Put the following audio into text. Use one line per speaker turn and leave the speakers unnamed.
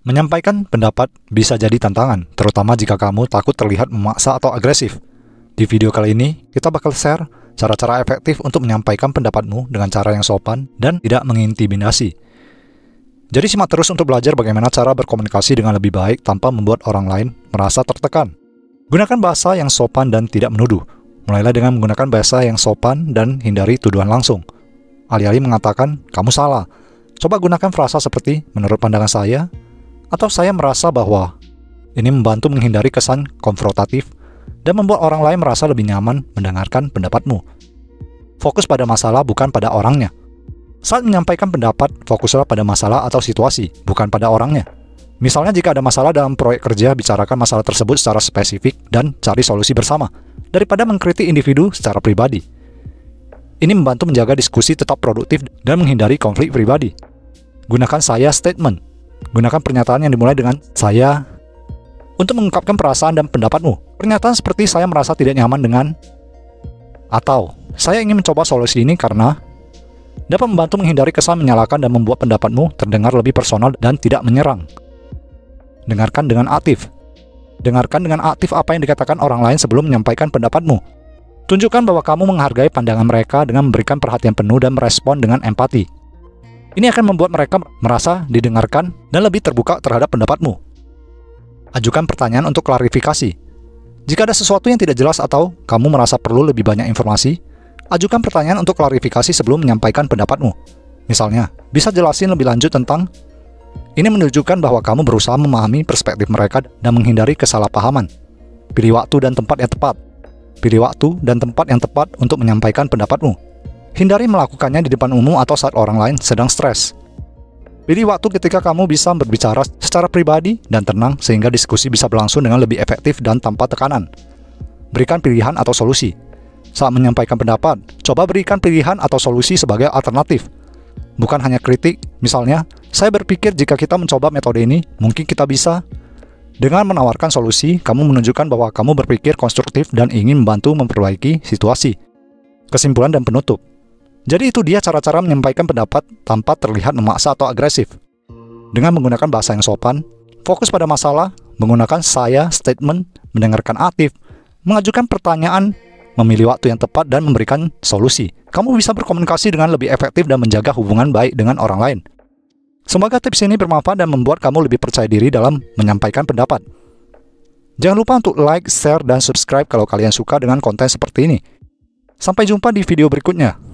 Menyampaikan pendapat bisa jadi tantangan, terutama jika kamu takut terlihat memaksa atau agresif. Di video kali ini, kita bakal share cara-cara efektif untuk menyampaikan pendapatmu dengan cara yang sopan dan tidak mengintimidasi. Jadi simak terus untuk belajar bagaimana cara berkomunikasi dengan lebih baik tanpa membuat orang lain merasa tertekan. Gunakan bahasa yang sopan dan tidak menuduh. Mulailah dengan menggunakan bahasa yang sopan dan hindari tuduhan langsung. Alih-alih mengatakan, kamu salah. Coba gunakan frasa seperti, menurut pandangan saya, atau saya merasa bahwa. Ini membantu menghindari kesan konfrontatif dan membuat orang lain merasa lebih nyaman mendengarkan pendapatmu. Fokus pada masalah bukan pada orangnya. Saat menyampaikan pendapat, fokuslah pada masalah atau situasi, bukan pada orangnya. Misalnya jika ada masalah dalam proyek kerja, bicarakan masalah tersebut secara spesifik dan cari solusi bersama, daripada mengkritik individu secara pribadi. Ini membantu menjaga diskusi tetap produktif dan menghindari konflik pribadi. Gunakan saya statement. Gunakan pernyataan yang dimulai dengan saya untuk mengungkapkan perasaan dan pendapatmu. Pernyataan seperti saya merasa tidak nyaman dengan, atau saya ingin mencoba solusi ini karena dapat membantu menghindari kesan menyalahkan dan membuat pendapatmu terdengar lebih personal dan tidak menyerang. Dengarkan dengan aktif. Dengarkan dengan aktif apa yang dikatakan orang lain sebelum menyampaikan pendapatmu. Tunjukkan bahwa kamu menghargai pandangan mereka dengan memberikan perhatian penuh dan merespon dengan empati. Ini akan membuat mereka merasa didengarkan dan lebih terbuka terhadap pendapatmu. Ajukan pertanyaan untuk klarifikasi. Jika ada sesuatu yang tidak jelas atau kamu merasa perlu lebih banyak informasi, ajukan pertanyaan untuk klarifikasi sebelum menyampaikan pendapatmu. Misalnya, bisa jelasin lebih lanjut tentang. Ini menunjukkan bahwa kamu berusaha memahami perspektif mereka dan menghindari kesalahpahaman. Pilih waktu dan tempat yang tepat. Pilih waktu dan tempat yang tepat untuk menyampaikan pendapatmu. Hindari melakukannya di depan umum atau saat orang lain sedang stres. Pilih waktu ketika kamu bisa berbicara secara pribadi dan tenang sehingga diskusi bisa berlangsung dengan lebih efektif dan tanpa tekanan. Berikan pilihan atau solusi. Saat menyampaikan pendapat, coba berikan pilihan atau solusi sebagai alternatif. Bukan hanya kritik, misalnya, saya berpikir jika kita mencoba metode ini, mungkin kita bisa. Dengan menawarkan solusi, kamu menunjukkan bahwa kamu berpikir konstruktif dan ingin membantu memperbaiki situasi. Kesimpulan dan penutup. Jadi itu dia cara-cara menyampaikan pendapat tanpa terlihat memaksa atau agresif. Dengan menggunakan bahasa yang sopan, fokus pada masalah, menggunakan saya statement, mendengarkan aktif, mengajukan pertanyaan, memilih waktu yang tepat dan memberikan solusi. Kamu bisa berkomunikasi dengan lebih efektif dan menjaga hubungan baik dengan orang lain. Semoga tips ini bermanfaat dan membuat kamu lebih percaya diri dalam menyampaikan pendapat. Jangan lupa untuk like, share, dan subscribe kalau kalian suka dengan konten seperti ini. Sampai jumpa di video berikutnya.